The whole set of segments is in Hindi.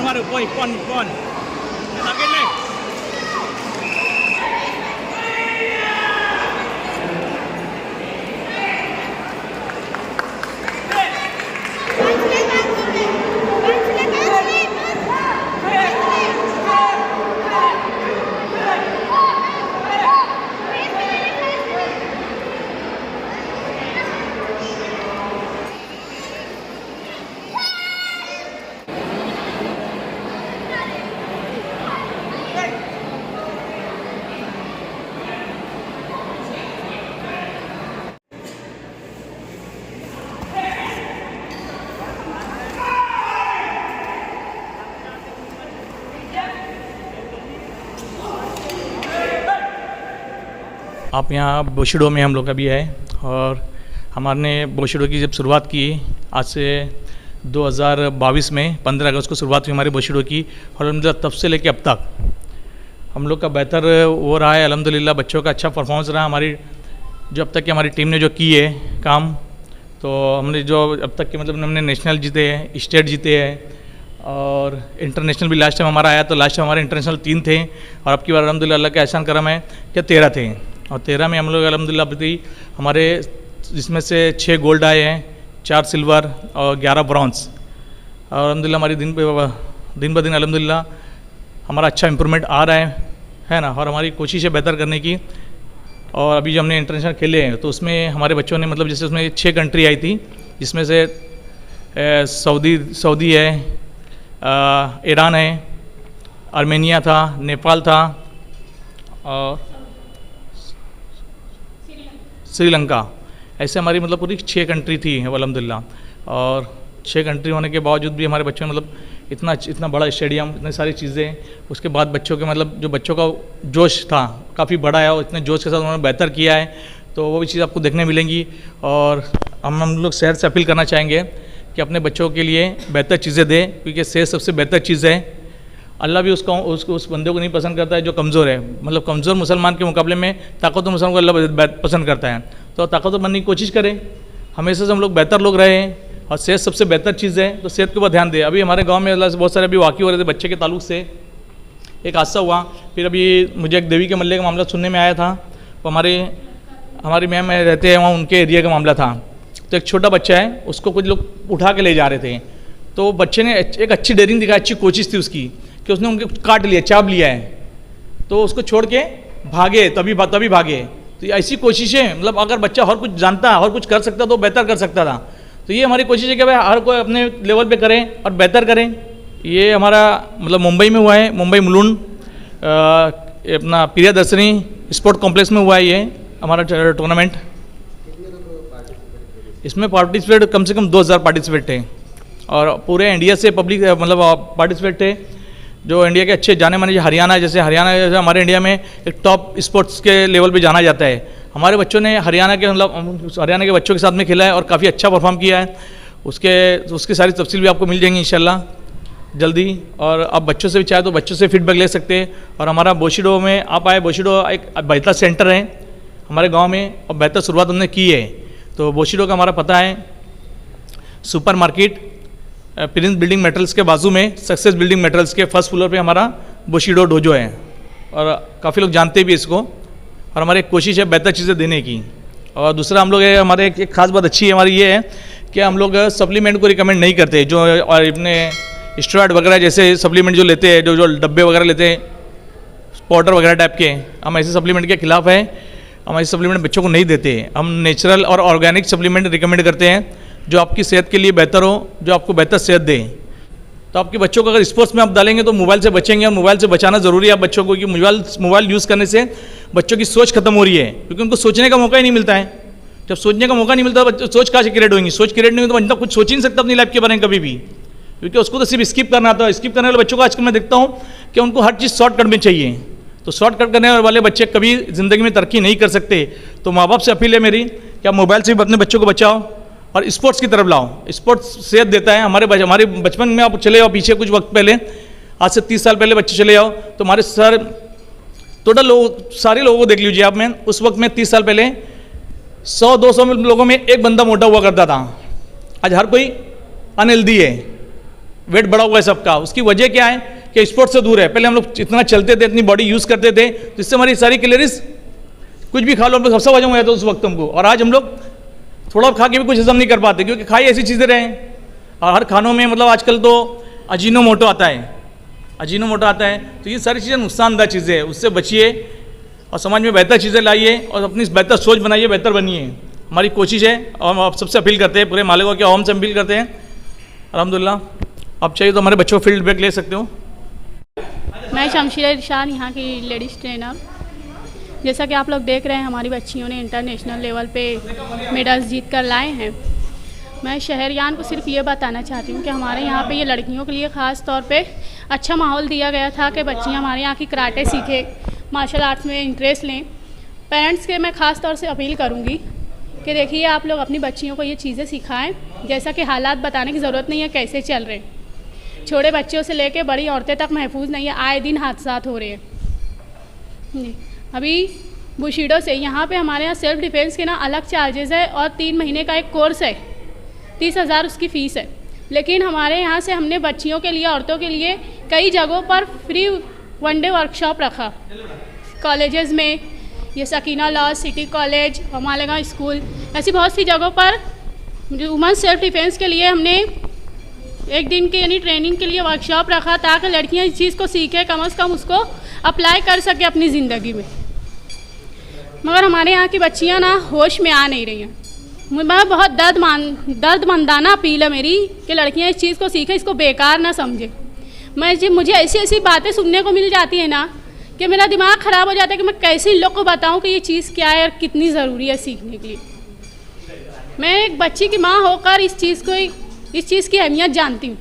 Maru, pon. Target nih. आप यहाँ बोशिडो में हम लोग अभी है और हमारे बोशिडो की जब शुरुआत की आज से 2022 में 15 अगस्त को शुरुआत हुई हमारे बोशिडो की और अल्हम्दुलिल्लाह तब से लेके अब तक हम लोग का बेहतर वो रहा है। अल्हम्दुलिल्लाह बच्चों का अच्छा परफॉर्मेंस रहा। हमारी जो अब तक की हमारी टीम ने जो की है काम, तो हमने जो अब तक के मतलब हमने नेशनल जीते हैं, स्टेट जीते हैं और इंटरनेशनल भी लास्ट टाइम हमारा आया। तो लास्ट टाइम हमारे इंटरनेशनल 3 थे और अब की बार अल्हम्दुलिल्लाह अल्लाह का एहसान करम है कि 13 थे और 13 में हम लोग अल्हम्दुलिल्लाह अभी हमारे जिसमें से 6 गोल्ड आए हैं, 4 सिल्वर और 11 ब्रॉन्ज और अल्हम्दुलिल्लाह हमारी दिन ब दिन अल्हम्दुलिल्लाह हमारा अच्छा इम्प्रूवमेंट आ रहा है ना। और हमारी कोशिश है बेहतर करने की। और अभी जो हमने इंटरनेशनल खेले हैं तो उसमें हमारे बच्चों ने मतलब जैसे उसमें 6 कंट्री आई थी जिसमें से सऊदी है, ईरान है, आर्मेनिया था, नेपाल था और श्रीलंका। ऐसे हमारी मतलब पूरी 6 कंट्री थी अल्हम्दुलिल्लाह। और 6 कंट्री होने के बावजूद भी हमारे बच्चों ने मतलब इतना बड़ा स्टेडियम, इतनी सारी चीज़ें, उसके बाद बच्चों के मतलब जो बच्चों का जोश था काफ़ी बड़ा है और इतने जोश के साथ उन्होंने बेहतर किया है। तो वो भी चीज़ आपको देखने मिलेंगी। और हम लोग शहर से अपील करना चाहेंगे कि अपने बच्चों के लिए बेहतर चीज़ें दें, क्योंकि सेहत सबसे बेहतर चीज़ है। अल्लाह भी उस बंदे को नहीं पसंद करता है जो कमज़ोर है। मतलब कमज़ोर मुसलमान के मुकाबले में ताकतवर मुसलमान को अल्लाह पसंद करता है। तो ताकतवर बनने की कोशिश करें। हमेशा से हम लोग बेहतर लोग रहे हैं और सेहत सबसे बेहतर चीज़ है, तो सेहत के ऊपर ध्यान दें। अभी हमारे गांव में अल्लाह से बहुत सारे अभी वाक़ई हो रहे थे बच्चे के ताल्लुक से। एक हादसा हुआ, फिर अभी मुझे एक देवी के मल्ले का मामला सुनने में आया था। तो हमारी मैम रहते हैं वहाँ, उनके एरिया का मामला था। तो एक छोटा बच्चा है, उसको कुछ लोग उठा के ले जा रहे थे। तो बच्चे ने एक अच्छी डेयरिंग दिखाई, अच्छी कोशिश थी उसकी कि उसने उनके काट लिया, चाप लिया है। तो उसको छोड़ के भागे, तभी भागे। तो ऐसी कोशिशें, मतलब अगर बच्चा और कुछ जानता और कुछ कर सकता तो बेहतर कर सकता था। तो ये हमारी कोशिश है कि भाई हर कोई अपने लेवल पे करें और बेहतर करें। ये हमारा मतलब मुंबई में हुआ है, मुंबई मुलुंड अपना प्रियदर्शनी स्पोर्ट कॉम्प्लेक्स में हुआ है ये हमारा टूर्नामेंट। इसमें पार्टिसिपेट कम से कम 2000 पार्टिसिपेट थे और पूरे इंडिया से पब्लिक मतलब पार्टिसिपेट थे। जो इंडिया के अच्छे जाने माने, हरियाणा जैसे हमारे इंडिया में एक टॉप स्पोर्ट्स के लेवल पे जाना जाता है। हमारे बच्चों ने हरियाणा के बच्चों के साथ में खेला है और काफ़ी अच्छा परफॉर्म किया है। उसकी सारी तफसील भी आपको मिल जाएंगी इंशाल्लाह जल्दी। और आप बच्चों से भी चाहे तो बच्चों से फीडबैक ले सकते हैं। और हमारा बोशिडो में आप आए, बोशिडो एक बेहतर सेंटर है हमारे गाँव में और बेहतर शुरुआत हमने की है। तो बोशिडो का हमारा पता है super market Prince building metals के बाजू में, सक्सेस बिल्डिंग मेटल्स के फर्स्ट फ्लोर पे हमारा बोशिडो डोजो है और काफ़ी लोग जानते भी इसको। और हमारी कोशिश है बेहतर चीज़ें देने की। और दूसरा हम लोग हमारे एक खास बात अच्छी है हमारी ये है कि हम लोग सप्लीमेंट को रिकमेंड नहीं करते। जो और अपने स्टेरॉइड वगैरह जैसे सप्लीमेंट जो लेते हैं, जो डब्बे वगैरह लेते हैं पाउडर वगैरह टाइप के, हम ऐसे सप्लीमेंट के खिलाफ है। हम ऐसे सप्लीमेंट बच्चों को नहीं देते। हम नेचुरल और ऑर्गेनिक सप्लीमेंट रिकमेंड करते हैं जो आपकी सेहत के लिए बेहतर हो, जो आपको बेहतर सेहत दे। तो आपके बच्चों को अगर स्पोर्ट्स में आप डालेंगे तो मोबाइल से बचेंगे और मोबाइल से बचाना ज़रूरी है आप बच्चों को, कि मोबाइल यूज़ करने से बच्चों की सोच खत्म हो रही है, क्योंकि उनको सोचने का मौका ही नहीं मिलता है। जब सोचने का मौका नहीं मिलता तो सोच कहाँ से क्रिएट होंगी? सोच क्रिएट नहीं हो तो बंदा कुछ सोच ही नहीं सकता अपनी लाइफ के बारे में कभी भी, क्योंकि उसको तो सिर्फ स्किप करना आता है। स्किप करने वाले बच्चों को आजकल मैं देखता हूँ कि उनको हर चीज़ शॉर्टकट में चाहिए। तो शॉर्टकट करने वाले बच्चे कभी ज़िंदगी में तरक्की नहीं कर सकते। तो माँ बाप से अपील है मेरी कि आप मोबाइल से भी अपने बच्चों को बचाओ और स्पोर्ट्स की तरफ लाओ। स्पोर्ट्स सेहत देता है। हमारे बचपन में आप चले जाओ पीछे कुछ वक्त पहले, आज से 30 साल पहले बच्चे चले जाओ तो हमारे सर टोटल सारे लोगों को देख लीजिए आप। में उस वक्त में 30 साल पहले 100-200 लोगों में एक बंदा मोटा हुआ करता था। आज हर कोई अनहेल्दी है वेट बढ़ा हुआ है सबका। उसकी वजह क्या है कि स्पोर्ट्स से दूर है। पहले हम लोग इतना चलते थे, इतनी बॉडी यूज़ करते थे, जिससे हमारी सारी कैलोरीज, कुछ भी खा लो हम लोग सबसे वजन हो जाता है उस वक्त हमको। और आज हम लोग थोड़ा खा के भी कुछ हजम नहीं कर पाते, क्योंकि खाई ऐसी चीज़ें रहे। और हर खानों में मतलब आजकल तो अजीनोमोटो आता है, अजीनोमोटो आता है। तो ये सारी चीज़ें नुकसानदायक चीज़ें हैं, उससे बचिए और समाज में बेहतर चीज़ें लाइए और अपनी बेहतर सोच बनाइए, बेहतर बनिए। हमारी कोशिश है और हम आप सबसे अपील करते हैं, पूरे मालिकों के आवाम से अपील करते हैं। अल्हम्दुलिल्लाह, आप चाहिए तो हमारे बच्चों को फीडबैक ले सकते हो। मैं शमशीरा इरशाद, यहाँ की लेडीज़ ट्रेनर। जैसा कि आप लोग देख रहे हैं, हमारी बच्चियों ने इंटरनेशनल लेवल पे मेडल्स जीत कर लाए हैं। मैं शहरियान को सिर्फ ये बताना चाहती हूँ कि हमारे यहाँ पे ये लड़कियों के लिए ख़ास तौर पे अच्छा माहौल दिया गया था कि बच्चियाँ हमारे यहाँ की कराटे सीखें, मार्शल आर्ट्स में इंटरेस्ट लें। पेरेंट्स के मैं ख़ास तौर से अपील करूँगी कि देखिए आप लोग अपनी बच्चियों को ये चीज़ें सिखाएं। जैसा कि हालात बताने की ज़रूरत नहीं है कैसे चल रहे हैं, छोटे बच्चों से लेके बड़ी औरतें तक महफूज नहीं है, आए दिन हादसात हो रहे हैं। जी, अभी बुशीडो से यहाँ पे हमारे यहाँ सेल्फ़ डिफेंस के ना अलग चार्जेस है और 3 महीने का एक कोर्स है, 30,000 उसकी फ़ीस है। लेकिन हमारे यहाँ से हमने बच्चियों के लिए, औरतों के लिए कई जगहों पर फ्री 1 डे वर्कशॉप रखा। कॉलेजेस में ये Sakina law, city college, Malegaon school, ऐसी बहुत सी जगहों पर वुमेन सेल्फ डिफेंस के लिए हमने 1 दिन के यानी ट्रेनिंग के लिए वर्कशॉप रखा, ताकि लड़कियां इस चीज़ को सीखें, कम से कम उसको अप्लाई कर सके अपनी ज़िंदगी में। मगर हमारे यहाँ की बच्चियाँ ना होश में आ नहीं रही हैं। मैं बहुत दर्दमंदाना अपील है मेरी कि लड़कियाँ इस चीज़ को सीखें, इसको बेकार ना समझें। मुझे ऐसी ऐसी बातें सुनने को मिल जाती है ना कि मेरा दिमाग ख़राब हो जाता है कि मैं कैसे इन लोग को बताऊं कि ये चीज़ क्या है और कितनी ज़रूरी है सीखने के लिए। मैं एक बच्ची की माँ होकर इस चीज़ की अहमियत जानती हूँ।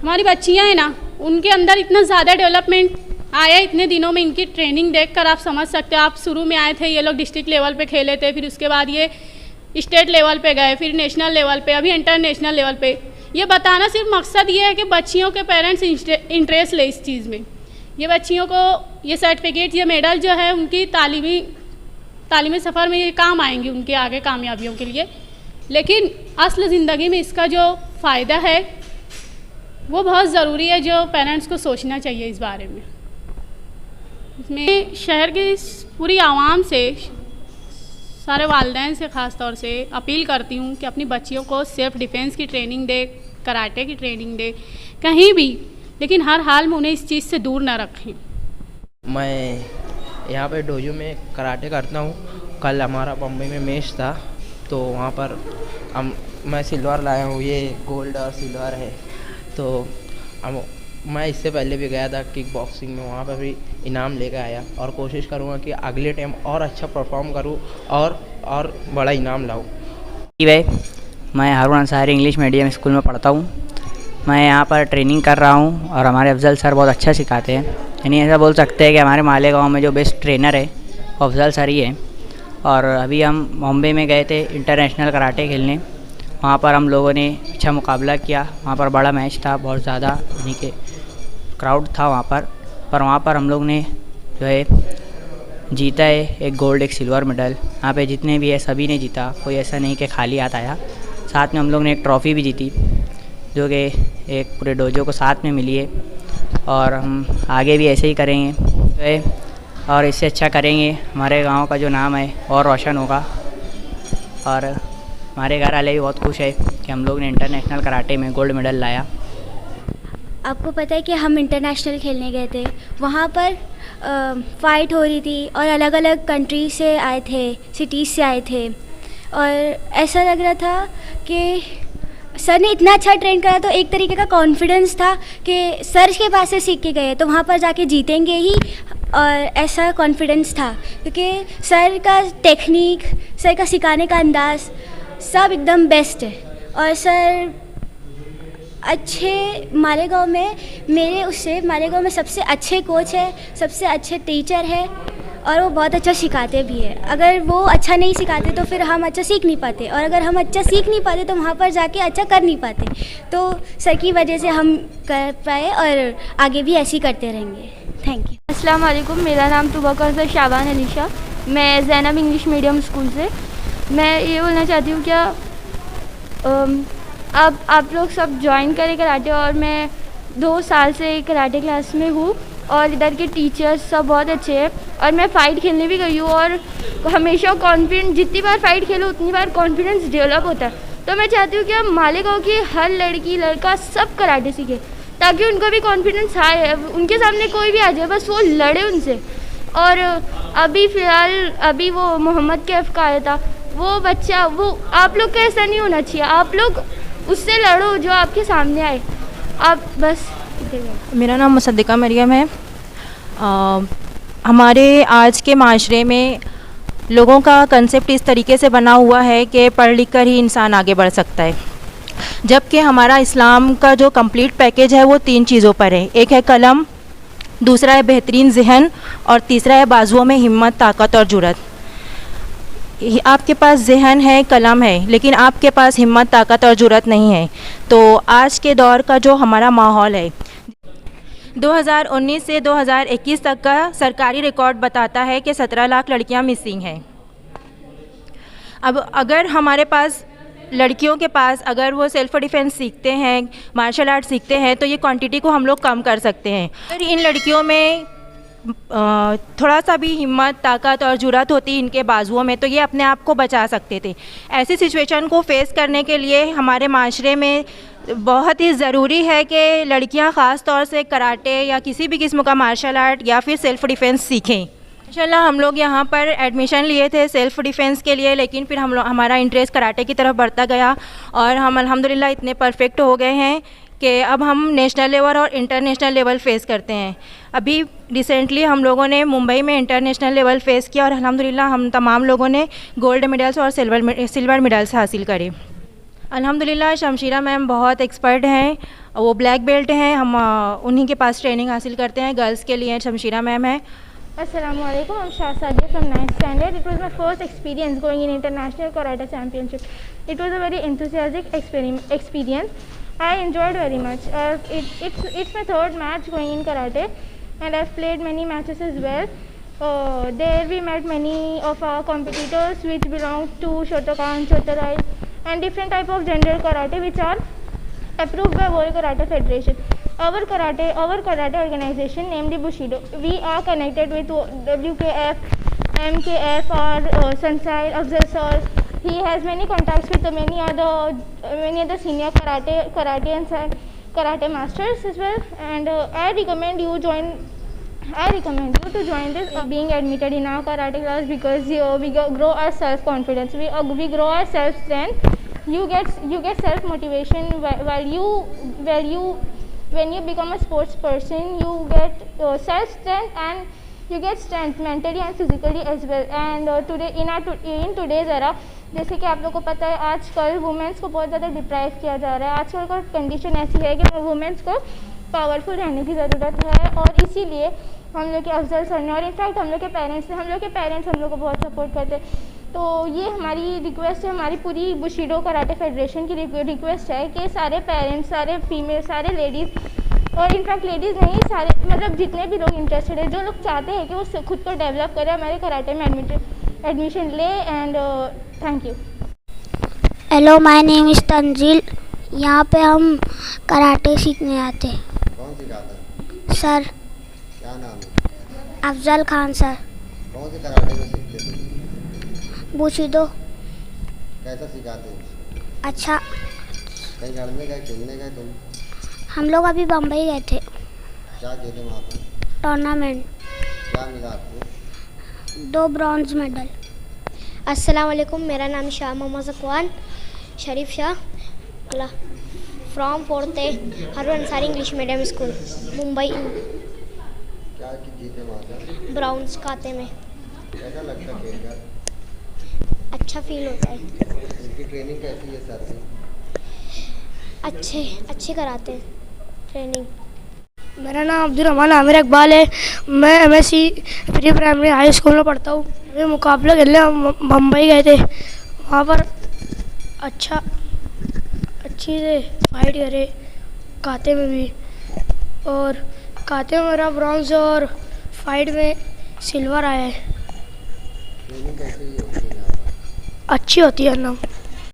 हमारी बच्चियाँ हैं ना, उनके अंदर इतना ज़्यादा डेवलपमेंट आया इतने दिनों में। इनकी ट्रेनिंग देखकर आप समझ सकते हो। आप शुरू में आए थे, ये लोग डिस्ट्रिक्ट लेवल पे खेले थे, फिर उसके बाद ये स्टेट लेवल पे गए, फिर नेशनल लेवल पे, अभी इंटरनेशनल लेवल पे। ये बताना सिर्फ मकसद ये है कि बच्चियों के पेरेंट्स इंटरेस्ट ले इस चीज़ में। ये बच्चियों को ये सर्टिफिकेट, ये मेडल जो है उनकी तालीमी सफ़र में ये काम आएंगी, उनके आगे कामयाबियों के लिए। लेकिन असल ज़िंदगी में इसका जो फ़ायदा है वो बहुत ज़रूरी है, जो पेरेंट्स को सोचना चाहिए इस बारे में। इसमें शहर की पूरी आवाम से, सारे वालिदैन से ख़ास तौर से अपील करती हूँ कि अपनी बच्चियों को सेल्फ़ डिफेंस की ट्रेनिंग दे, कराटे की ट्रेनिंग दे, कहीं भी, लेकिन हर हाल में उन्हें इस चीज़ से दूर ना रखें। मैं यहाँ पे डोजो में कराटे करता हूँ। कल हमारा बम्बई में मैच था, तो वहाँ पर मैं सिल्वर लाया हूँ, ये गोल्ड और सिल्वर है। तो मैं इससे पहले भी गया था किक बॉक्सिंग में, वहाँ पर भी इनाम लेकर आया और कोशिश करूँगा कि अगले टाइम और अच्छा परफॉर्म करूँ और बड़ा इनाम लाऊँ। मैं हारून अंसारी इंग्लिश मीडियम स्कूल में पढ़ता हूँ। मैं यहाँ पर ट्रेनिंग कर रहा हूँ और हमारे अफजल सर बहुत अच्छा सिखाते हैं। यानी ऐसा बोल सकते हैं कि हमारे मालेगांव में जो बेस्ट ट्रेनर है वो अफजल सर ही है। और अभी हम बॉम्बे में गए थे इंटरनेशनल कराटे खेलने। वहाँ पर हम लोगों ने अच्छा मुकाबला किया। वहाँ पर बड़ा मैच था, बहुत ज़्यादा यानी कि क्राउड था वहाँ पर वहाँ पर हम लोग ने जो है जीता है, एक गोल्ड एक सिल्वर मेडल। यहाँ पे जितने भी है सभी ने जीता, कोई ऐसा नहीं कि खाली हाथ आया। साथ में हम लोग ने एक ट्रॉफ़ी भी जीती, जो कि एक पूरे डोजो को साथ में मिली है। और हम आगे भी ऐसे ही करेंगे जो है, और इससे अच्छा करेंगे। हमारे गांव का जो नाम है और रोशन होगा। और हमारे घर वाले भी बहुत खुश है कि हम लोग ने इंटरनेशनल कराटे में गोल्ड मेडल लाया। आपको पता है कि हम इंटरनेशनल खेलने गए थे, वहाँ पर फ़ाइट हो रही थी और अलग अलग कंट्री से आए थे, सिटीज़ से आए थे। और ऐसा लग रहा था कि सर ने इतना अच्छा ट्रेन करा, तो एक तरीके का कॉन्फिडेंस था कि सर के पास से सीख के गए तो वहाँ पर जाके जीतेंगे ही, और ऐसा कॉन्फिडेंस था क्योंकि सर का टेक्निक, सर का सिखाने का अंदाज़ सब एकदम बेस्ट है। और सर अच्छे मालेगांव में सबसे अच्छे कोच है, सबसे अच्छे टीचर है, और वो बहुत अच्छा सिखाते भी है। अगर वो अच्छा नहीं सिखाते तो फिर हम अच्छा सीख नहीं पाते, और अगर हम अच्छा सीख नहीं पाते तो वहाँ पर जाके अच्छा कर नहीं पाते। तो सर की वजह से हम कर पाए और आगे भी ऐसे ही करते रहेंगे। Thank you. अस्सलाम वालेकुम, मेरा नाम तुबकर शाबान अलीशा, मैं ज़ैनब इंग्लिश मीडियम स्कूल से। मैं ये बोलना चाहती हूँ क्या अब आप लोग सब ज्वाइन करें कराटे, और मैं 2 साल से कराटे क्लास में हूँ और इधर के टीचर्स सब बहुत अच्छे हैं। और मैं फ़ाइट खेलने भी गई हूँ और हमेशा कॉन्फिडेंस, जितनी बार फ़ाइट खेलो उतनी बार कॉन्फिडेंस डेवलप होता है। तो मैं चाहती हूँ कि अब मालेगांव की हर लड़की लड़का सब कराटे सीखे, ताकि उनको भी कॉन्फिडेंस आए, उनके सामने कोई भी आ जाए बस वो लड़े उनसे। और अभी फ़िलहाल अभी वो मोहम्मद कैफ का आया था, वो बच्चा, वो आप लोग का ऐसा नहीं होना चाहिए, आप लोग उससे लड़ो जो आपके सामने आए। आप बस। मेरा नाम मुसद्दिका मरियम है। हमारे आज के माशरे में लोगों का कंसेप्ट इस तरीके से बना हुआ है कि पढ़ लिख कर ही इंसान आगे बढ़ सकता है, जबकि हमारा इस्लाम का जो कंप्लीट पैकेज है वो 3 चीज़ों पर है। एक है कलम, दूसरा है बेहतरीन जहन, और तीसरा है बाजुओं में हिम्मत, ताकत और जुर्रत। आपके पास जहन है, कलम है, लेकिन आपके पास हिम्मत, ताकत और जुर्रत नहीं है। तो आज के दौर का जो हमारा माहौल है, 2019 से 2021 तक का सरकारी रिकॉर्ड बताता है कि 17 लाख लड़कियां मिसिंग हैं। अब अगर हमारे पास लड़कियों के पास अगर वो सेल्फ़ डिफेंस सीखते हैं, मार्शल आर्ट सीखते हैं, तो ये क्वांटिटी को हम लोग कम कर सकते हैं। अगर इन लड़कियों में थोड़ा सा भी हिम्मत, ताकत और जुर्रत होती इनके बाजुओं में, तो ये अपने आप को बचा सकते थे। ऐसी सिचुएशन को फेस करने के लिए हमारे माशरे में बहुत ही ज़रूरी है कि लड़कियां ख़ास तौर से कराटे या किसी भी किस्म का मार्शल आर्ट या फिर सेल्फ़ डिफेंस सीखें। इंशाल्लाह हम लोग यहाँ पर एडमिशन लिए थे सेल्फ़ डिफेंस के लिए, लेकिन फिर हमारा इंटरेस्ट कराटे की तरफ बढ़ता गया और हम अल्हम्दुलिल्लाह इतने परफेक्ट हो गए हैं कि अब हम नेशनल लेवल और इंटरनेशनल लेवल फ़ेस करते हैं। अभी रिसेंटली हम लोगों ने मुंबई में इंटरनेशनल लेवल फ़ेस किया और अल्हम्दुलिल्लाह हम तमाम लोगों ने गोल्ड मेडल्स और सिल्वर मेडल्स हासिल करे। अल्हम्दुलिल्लाह शमशीरा मैम बहुत एक्सपर्ट हैं, वो ब्लैक बेल्ट हैं, हम उन्हीं के पास ट्रेनिंग हासिल करते हैं। गर्ल्स के लिए शमशीरा मैम है। Assalamualaikum, I'm Shahzadia from 9th standard. It was my first experience going in international karate championship. It was a very enthusiastic experience. I enjoyed very much. It's my 3rd match going in karate, and I've played many matches as well. There we met many of our competitors which belong to Shotokan, Chotarai, and different type of gender karate which are approved by World Karate Federation. Our karate organization, namely Bushido, we are connected with WKF, MKF, or Sansai Afzal sir. He has many contacts with many other senior karate and karate masters as well. And I recommend you to join this, being admitted in our karate class, because we grow our self confidence, we grow our self strength. You get self motivation when you become a sports person. You get self strength, and you get strength mentally and physically as well. And in today's era, जैसे कि आप लोगों को पता है आजकल वुमेंस को बहुत ज़्यादा डिप्राइव किया जा रहा है। आजकल का कंडीशन ऐसी है कि वुमेंस को पावरफुल रहने की ज़रूरत है, और इसीलिए हम लोग के अफजल सर ने और इनफैक्ट हम लोग के पेरेंट्स हम लोग को बहुत सपोर्ट करते हैं। तो ये हमारी रिक्वेस्ट है, हमारी पूरी बुशिडो कराटे फेडरेशन की रिक्वेस्ट है कि सारे पेरेंट्स, सारे फीमेल, सारे लेडीज़, और इनफैक्ट लेडीज़ नहीं, सारे मतलब जितने भी लोग इंटरेस्टेड है, जो लोग चाहते हैं कि वो खुद को डेवलप करें, हमारे कराटे में एडमिशन ले। And thank you. Hello, my name is Tanzeel. यहाँ पे हम कराटे सीखने आते हैं। कौन सिखाता है? सर। क्या नाम है? अफजल खान सर। कौन से कराटे में सीखते तुम? बुशिडो। कैसा सिखाते हैं? अच्छा। कहीं लड़ने गए, खेलने गए तुम? हम लोग अभी बम्बई गए थे। क्या खेले वहाँ पर? टूर्नामेंट। क्या मिला आपको? 2 ब्रॉन्ज मेडल। अस्सलाम वालेकुम, मेरा नाम Shah Mohammed Zakwan Sharif Shah from 4th Haroon Ansari English medium school, Mumbai. क्या जीते वहाँ से? ब्राउन्स खाते में। कैसा लगता है खेलकर? अच्छा फील होता है। उनकी ट्रेनिंग कैसी है सर से? अच्छे कराते हैं ट्रेनिंग। मेरा नाम अब्दुल रहमान आमिर इकबाल है। मैं MSc pre primary high school में पढ़ता हूँ। ये मुकाबला खेलने हम मुंबई गए थे। वहाँ पर अच्छी से फाइट करे, काते में भी, और काते में मेरा ब्रॉन्ज और फाइट में सिल्वर आया है। ट्रेनिंग कैसी होती है यहाँ पर? अच्छी होती है ना।